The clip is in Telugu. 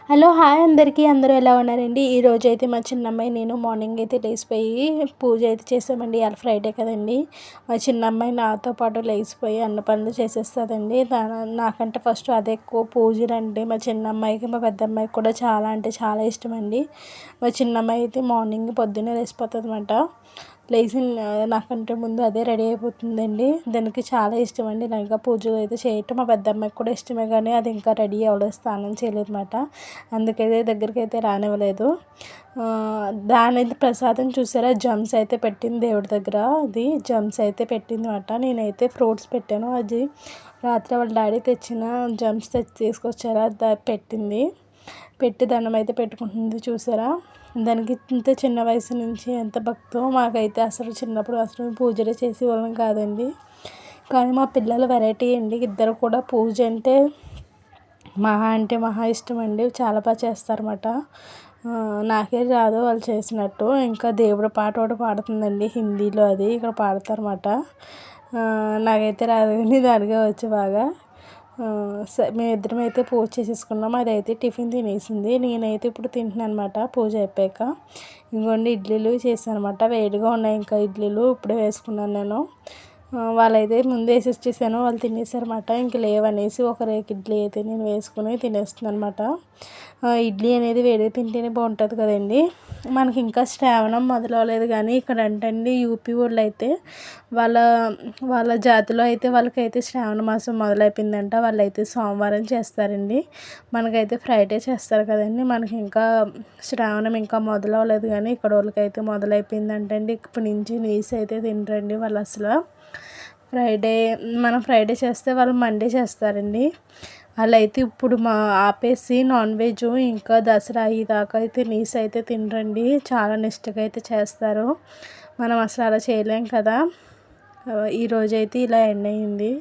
హలో హాయ్ అందరికీ, అందరూ ఎలా ఉన్నారండి? ఈరోజు అయితే మా చిన్నమ్మాయి నేను మార్నింగ్ అయితే లేచిపోయి పూజ అయితే చేసామండి. ఇవాళ ఫ్రైడే కదండి. మా చిన్నమ్మాయి నాతో పాటు లేచిపోయి అన్ని పనులు చేసేస్తుందండి. నాకంటే ఫస్ట్ అదే ఎక్కువ పూజలు అంటే మా చిన్నమ్మాయికి మా పెద్దమ్మాయికి కూడా చాలా అంటే చాలా ఇష్టం అండి. మా చిన్నమ్మాయి అయితే మార్నింగ్ పొద్దున్నే లేచిపోతుంది అనమాట. లేచి నాకంటే ముందు అదే రెడీ అయిపోతుందండి. దానికి చాలా ఇష్టం అండి ఇంకా పూజలు అయితే చేయటం. మా పెద్దమ్మాయికి కూడా ఇష్టమే, కానీ అది ఇంకా రెడీ అవ్వలేదు, స్నానం చేయలేదు అనమాట. అందుకైతే దగ్గరికి అయితే రానివ్వలేదు. దానైతే ప్రసాదం చూసారా, జమ్స్ అయితే పెట్టింది దేవుడి దగ్గర. అది జమ్స్ అయితే పెట్టింది అనమాట. నేనైతే ఫ్రూట్స్ పెట్టాను. అది రాత్రి వాళ్ళ డాడీ తెచ్చిన జమ్స్ తీసుకొచ్చారా, పెట్టింది. పెట్టి దండం అయితే పెట్టుకుంటుంది చూసారా. దానికి ఇంత చిన్న వయసు నుంచి ఎంత భక్తో. మాకైతే అసలు చిన్నప్పుడు అసలు పూజలు చేసేవాళ్ళం కాదండి. కానీ మా పిల్లలు వెరైటీ అండి. ఇద్దరు కూడా పూజ అంటే మహా ఇష్టం అండి. చాలా బాగా చేస్తారన్నమాట. నాకే రాదు వాళ్ళు చేసినట్టు. ఇంకా దేవుడి పాట ఒకటి పాడుతుందండి హిందీలో, అది ఇక్కడ పాడతారన్నమాట. నాకైతే రాదు, కానీ దానికే వచ్చు బాగా. మేమిద్దరం అయితే పూజ చేసేసుకున్నాం. అదైతే టిఫిన్ తినేసింది. నేనైతే ఇప్పుడు తింటున్నాను అనమాట పూజ అయిపోయాక. ఇంకోండి ఇడ్లీలు చేశాను అనమాట. వేడిగా ఉన్నాయి ఇంకా ఇడ్లీలు ఇప్పుడే వేసుకున్నాను నేను. వాళ్ళైతే ముందు వేసేసేసాను, వాళ్ళు తినేసారన్నమాట. ఇంక లేవనేసి ఒక రేకు ఇడ్లీ అయితే నేను వేసుకుని తినేస్తున్నాను అనమాట. ఇడ్లీ అనేది వేడిగా తింటేనే బాగుంటుంది కదండి. మనకి ఇంకా శ్రావణం మొదలవలేదు, కానీ ఇక్కడ అంటండి యూపీ వాళ్ళు అయితే వాళ్ళ జాతిలో అయితే వాళ్ళకైతే శ్రావణ మాసం మొదలైపోయిందంట. వాళ్ళైతే సోమవారం చేస్తారండి. మనకైతే ఫ్రైడే చేస్తారు కదండి. మనకి ఇంకా శ్రావణం ఇంకా మొదలవలేదు, కానీ ఇక్కడ వాళ్ళకైతే మొదలైపోయిందంటండి. ఇప్పటి నుంచి నీస్ అయితే తినరండి వాళ్ళు అసలు. మనం ఫ్రైడే చేస్తే వాళ్ళు మండే చేస్తారండి. వాళ్ళైతే ఇప్పుడు ఆపేసి నాన్ వెజ్ ఇంకా దసరా దాకా అయితే నీస్ అయితే తినరండి. చాలా నిష్టగా అయితే చేస్తారు. మనం అసలు అలా చేయలేం కదా. ఈరోజైతే ఇలా ఎండ్ అయింది.